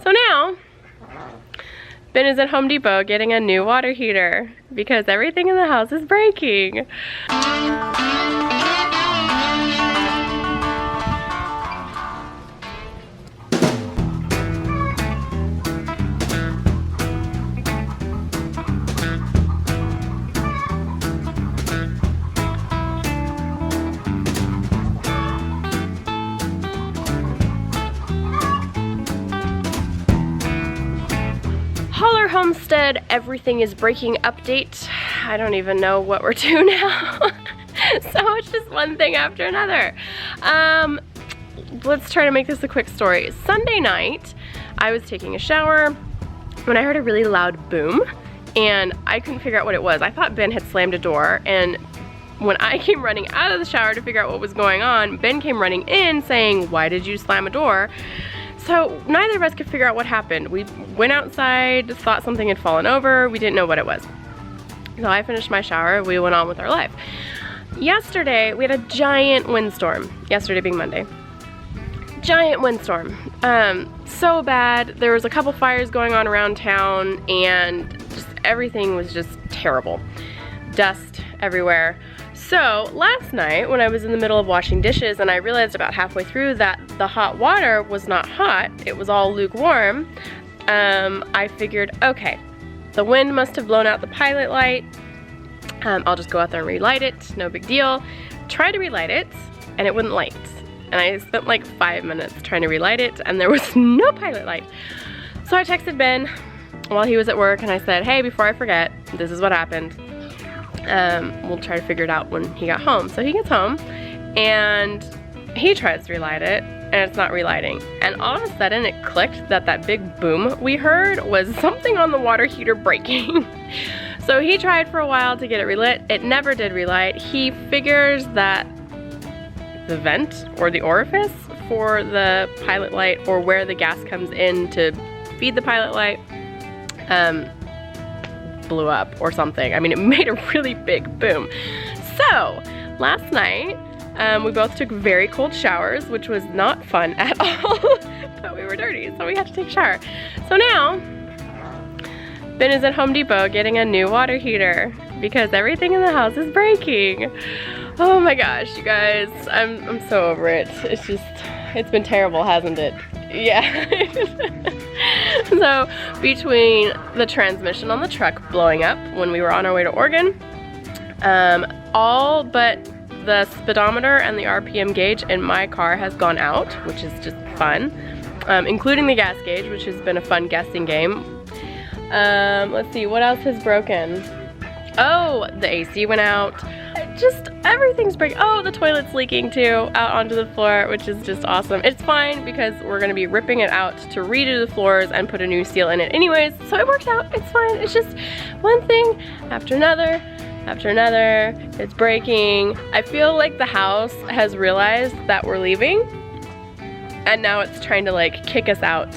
So now, Ben is at Home Depot getting a new water heater because everything in the house is breaking. Hollar Homestead, everything is breaking update. I don't even know what we're to now. So it's just one thing after another. Let's try to make this a quick story. Sunday night, I was taking a shower when I heard a really loud boom, and I couldn't figure out what it was. I thought Ben had slammed a door, and when I came running out of the shower to figure out what was going on, Ben came running in saying, "Why did you slam a door?" So neither of us could figure out what happened. We went outside, thought something had fallen over, we didn't know what it was. So I finished my shower, we went on with our life. Yesterday, we had a giant windstorm, yesterday being Monday. Giant windstorm, so bad. There was a couple fires going on around town, and just everything was just terrible. Dust everywhere. So last night when I was in the middle of washing dishes and I realized about halfway through that the hot water was not hot, it was all lukewarm, I figured, okay, the wind must have blown out the pilot light. I'll just go out there and relight it, no big deal. Tried to relight it and it wouldn't light. And I spent like 5 minutes trying to relight it and there was no pilot light. So I texted Ben while he was at work and I said, hey, before I forget, this is what happened. We'll try to figure it out when he got home. So he gets home and he tries to relight it and it's not relighting. And all of a sudden it clicked that that big boom we heard was something on the water heater breaking. So he tried for a while to get it relit. It never did relight. He figures that the vent or the orifice for the pilot light, or where the gas comes in to feed the pilot light, blew up or something. I mean, it made a really big boom. So last night we both took very cold showers, which was not fun at all, but we were dirty, so we had to take a shower. So now Ben is at Home Depot getting a new water heater because everything in the house is breaking. Oh my gosh, you guys, I'm so over it. It's been terrible, hasn't it? Yeah. So between the transmission on the truck blowing up when we were on our way to Oregon, all but the speedometer and the RPM gauge in my car has gone out, which is just fun, including the gas gauge, which has been a fun guessing game. Let's see, what else has broken? Oh, the AC went out. Just everything's breaking. Oh, the toilet's leaking too, out onto the floor, which is just awesome. It's fine because we're gonna be ripping it out to redo the floors and put a new seal in it anyways, so it works out, it's fine. It's just one thing after another, after another. It's breaking. I feel like the house has realized that we're leaving, and now it's trying to like kick us out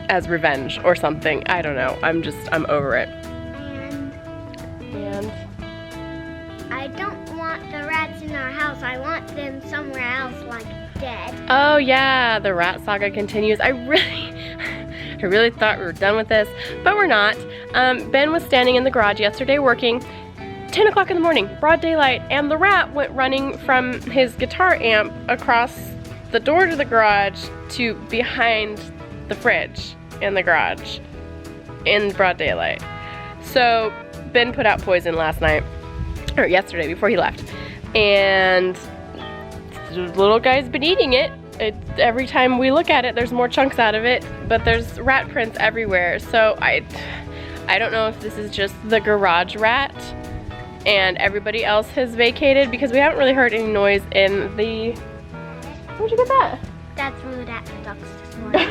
as revenge or something. I don't know, I'm over it. And I don't want the rats in our house. I want them somewhere else, like dead. Oh yeah, the rat saga continues. I really thought we were done with this, but we're not. Ben was standing in the garage yesterday working, 10 o'clock in the morning, broad daylight, and the rat went running from his guitar amp across the door to the garage to behind the fridge in the garage in broad daylight. So Ben put out poison last night, or yesterday before he left, and the little guy's been eating it. Every time we look at it, there's more chunks out of it, but there's rat prints everywhere. So I don't know if this is just the garage rat and everybody else has vacated, because we haven't really heard any noise in the... Where'd you get that? Dad threw it at the ducks this morning.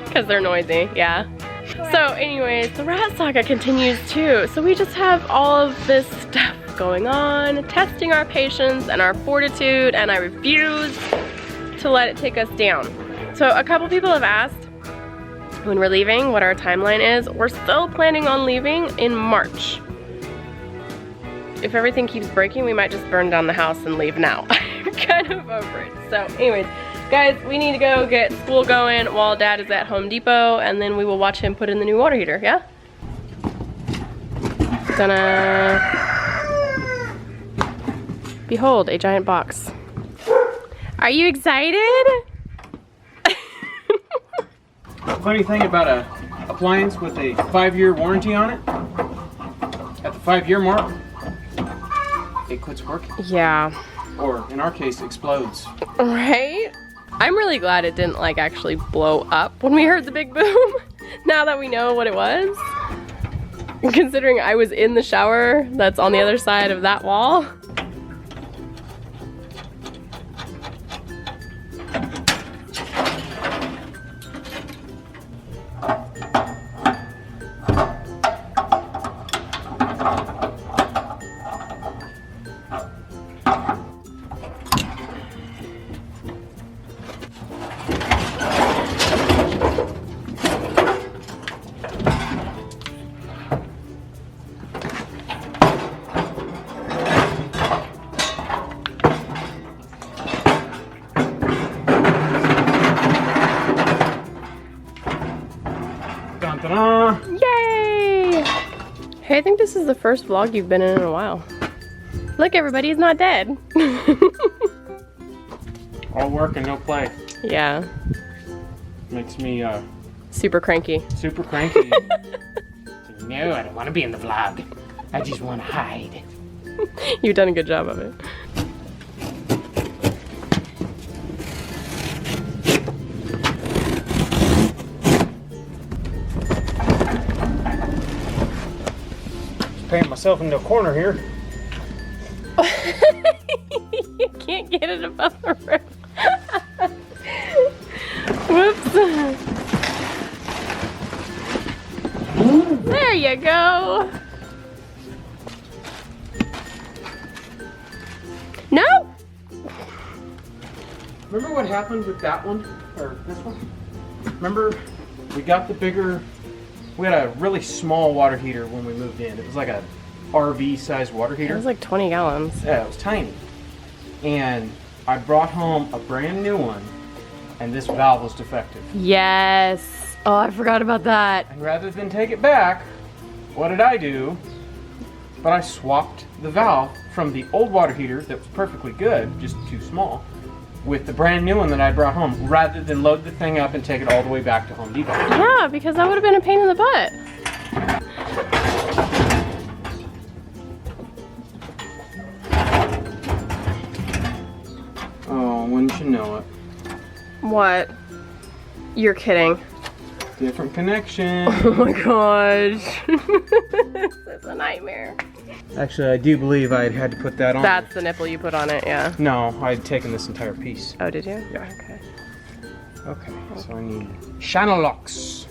Because they're noisy, yeah. So anyways, the rat saga continues too. So we just have all of this stuff going on, testing our patience and our fortitude, and I refuse to let it take us down. So a couple people have asked when we're leaving what our timeline is. We're still planning on leaving in March. If everything keeps breaking, we might just burn down the house and leave now. I'm kind of over it. So anyways, Guys, we need to go get school going while Dad is at Home Depot, and then we will watch him put in the new water heater, yeah? Ta-da! Behold, a giant box. Are you excited? Funny thing about a appliance with a 5-year warranty on it, at the 5-year mark, it quits working. Yeah. Or in our case, explodes. Right? I'm really glad it didn't like actually blow up when we heard the big boom. Now that we know what it was. Considering I was in the shower that's on the other side of that wall. Ta-da! Yay! Hey, I think this is the first vlog you've been in a while. Look, everybody, he's not dead. All work and no play. Yeah. Makes me Super cranky. super cranky. No, I don't want to be in the vlog. I just want to hide. You've done a good job of it. Paint myself into a corner here. You can't get it above the roof. Whoops. There you go. No. Remember what happened with that one? Or this one? Remember, we got the bigger, we had a really small water heater when we moved in. It was like a RV sized water It heater. was like 20 gallons. Yeah, it was tiny. And I brought home a brand new one, and this valve was defective. Yes. Oh, I forgot about that. And rather than take it back, what did I do? But I swapped the valve from the old water heater that was perfectly good, just too small, with the brand new one that I brought home, rather than load the thing up and take it all the way back to Home Depot. Yeah, because that would have been a pain in the butt. Oh, wouldn't you know it? What? You're kidding. Different connection. Oh my gosh. This is a nightmare. Actually, I do believe I had to put that on. That's the nipple you put on it, yeah. No, I had taken this entire piece. Oh, did you? Yeah. Okay. Okay, so I need channel locks.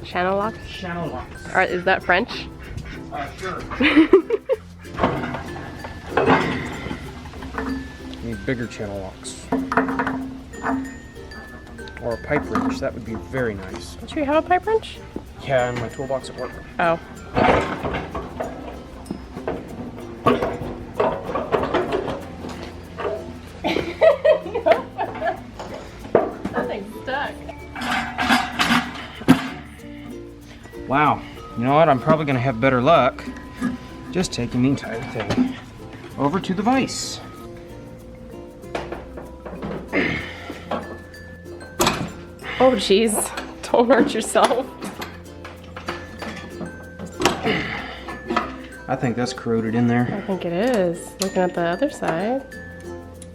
Channel lock? Channel locks. Is that French? Sure. Need bigger channel locks. Or a pipe wrench, that would be very nice. Don't you have a pipe wrench? Yeah, in my toolbox at work. Oh. Nothing's stuck. Wow, you know what? I'm probably gonna have better luck just taking the entire thing over to the vise. Oh, jeez. Don't hurt yourself. I think that's corroded in there. I think it is. Looking at the other side.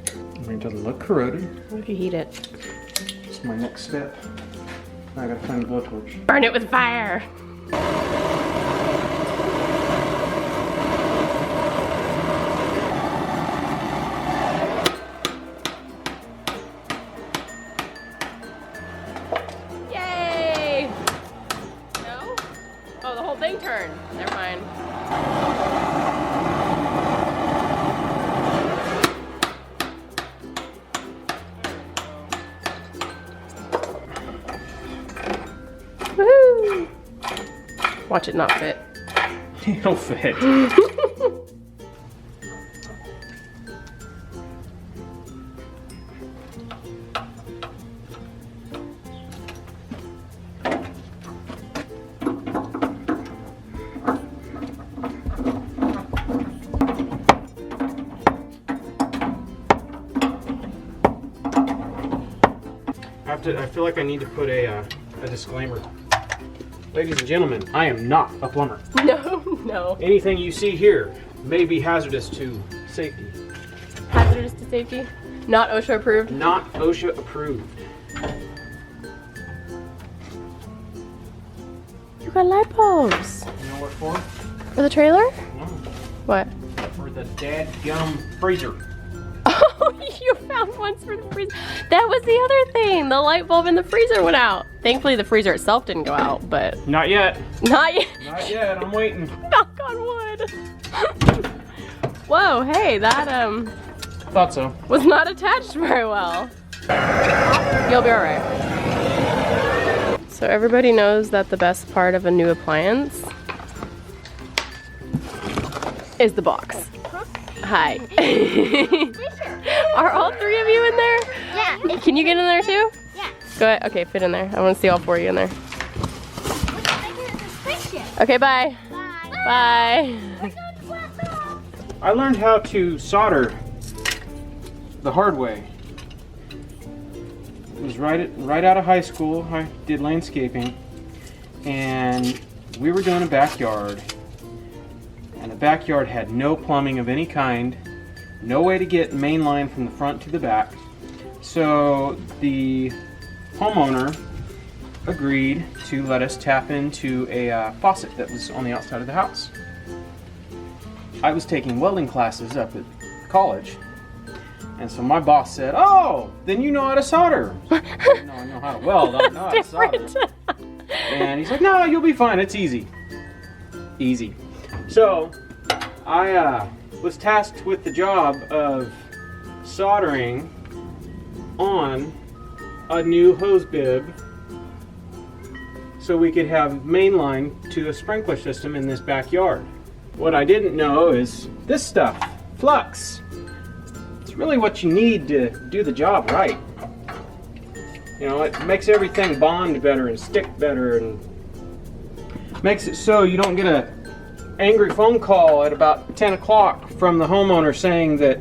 I mean, it doesn't look corroded. What if you heat it? It's my next step. I gotta find the blowtorch. Burn it with fire. Yay! No? Oh, the whole thing turned. Never mind. Woohoo! Watch it not fit. It'll fit. I feel like I need to put a disclaimer. Ladies and gentlemen, I am not a plumber. No, no. Anything you see here may be hazardous to safety. Hazardous to safety? Not OSHA approved? Not OSHA approved. You got light bulbs. You know what for? For the trailer? No. What? For the dadgum freezer. Oh, you found ones for the freezer. That was the other thing. The light bulb in the freezer went out. Thankfully, the freezer itself didn't go out, but... Not yet. Not yet. Not yet, I'm waiting. Knock on wood. Whoa, hey, that, Thought so. was not attached very well. You'll be all right. So everybody knows that the best part of a new appliance is the box. Hi. Are all three of you in there? Yeah. Can you get in there too? Yeah. Go ahead. Okay, fit in there. I want to see all four of you in there. Okay, bye. Bye. I learned how to solder the hard way. It was right out of high school. I did landscaping, and we were doing a backyard. And the backyard had no plumbing of any kind, no way to get main line from the front to the back. So the homeowner agreed to let us tap into a faucet that was on the outside of the house. I was taking welding classes up at college, and so my boss said, "Oh, then you know how to solder." I said, "No, I know how to weld, I don't know how to solder." And he's like, "No, you'll be fine, it's easy." Easy. So I was tasked with the job of soldering on a new hose bib so we could have main line to a sprinkler system in this backyard. What I didn't know is this stuff, flux. It's really what you need to do the job right. You know, it makes everything bond better and stick better, and makes it so you don't get a angry phone call at about 10 o'clock from the homeowner saying that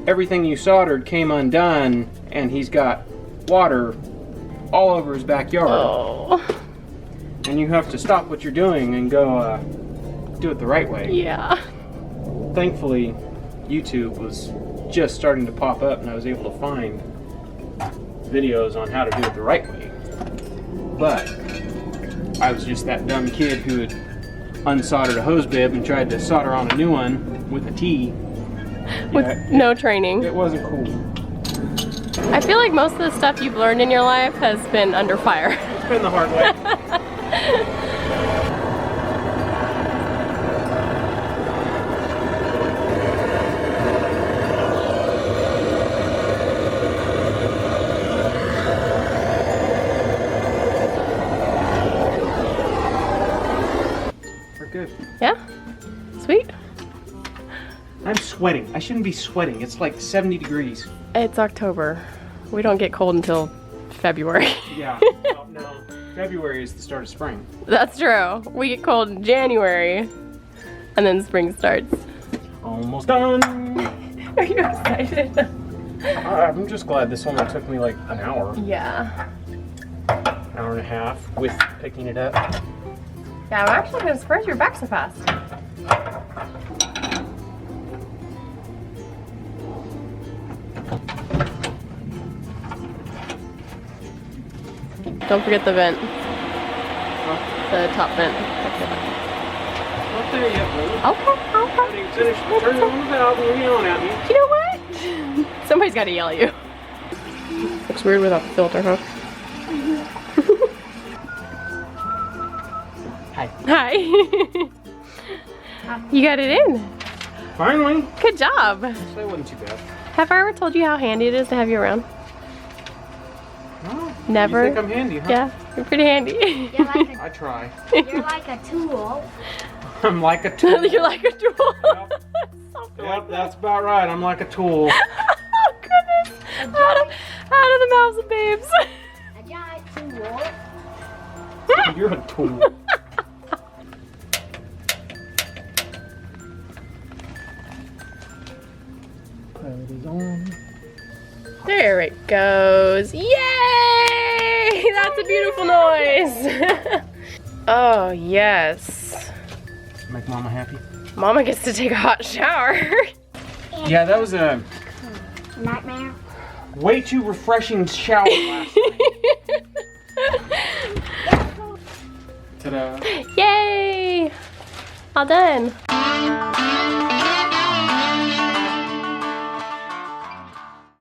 everything you soldered came undone and he's got water all over his backyard. Oh. And you have to stop what you're doing and go do it the right way. Yeah. Thankfully, YouTube was just starting to pop up and I was able to find videos on how to do it the right way. But I was just that dumb kid who had unsoldered a hose bib and tried to solder on a new one with a T. With no training. It wasn't cool. I feel like most of the stuff you've learned in your life has been under fire. It's been the hard way. We're good. Yeah? Sweet. I'm sweating. I shouldn't be sweating. It's like 70 degrees. It's October. We don't get cold until February. Yeah. Oh, no. February is the start of spring. That's true. We get cold in January, and then spring starts. Almost done. Are you excited? I'm just glad this only took me like an hour, Yeah. hour and a half with picking it up. Yeah, I'm actually kind of surprised you're back so fast. Don't forget the vent. The top vent. Not there yet, buddy. Okay, okay. You finished turning on the valve and you're yelling at me. You know what? Somebody's got to yell at you. Looks weird without the filter, huh? Hi. Hi. You got it in. Finally. Good job. That wasn't too bad. Have I ever told you how handy it is to have you around? Oh, Never. You think I'm handy, huh? Yeah, you're pretty handy. You're like I try. you're like a tool. I'm like a tool. You're like a tool. Yep. Something Yep, like that. that's about right. I'm like a tool. Oh goodness. Out of the mouths of babes. A giant tool. You're a tool. Put it on. There it goes. Yay! a beautiful noise. Oh, yes. Make Mama happy. Mama gets to take a hot shower. Yeah, that was a Nightmare. way too refreshing shower last night. Ta-da. Yay! All done.